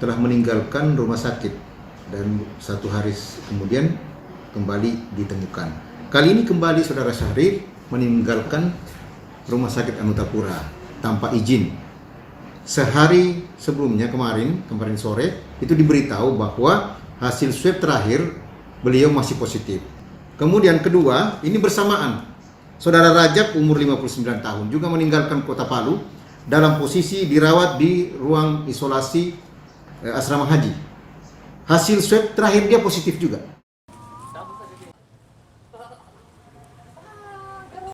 Telah meninggalkan rumah sakit dan 1 hari kemudian kembali ditemukan. Kali ini kembali saudara Syahrir meninggalkan rumah sakit Anutapura tanpa izin. Sehari sebelumnya kemarin sore itu diberitahu bahwa hasil swab terakhir beliau masih positif. Kemudian kedua, ini bersamaan. Saudara Rajab umur 59 tahun juga meninggalkan Kota Palu dalam posisi dirawat di ruang isolasi asrama haji. Hasil swab terakhir dia positif juga.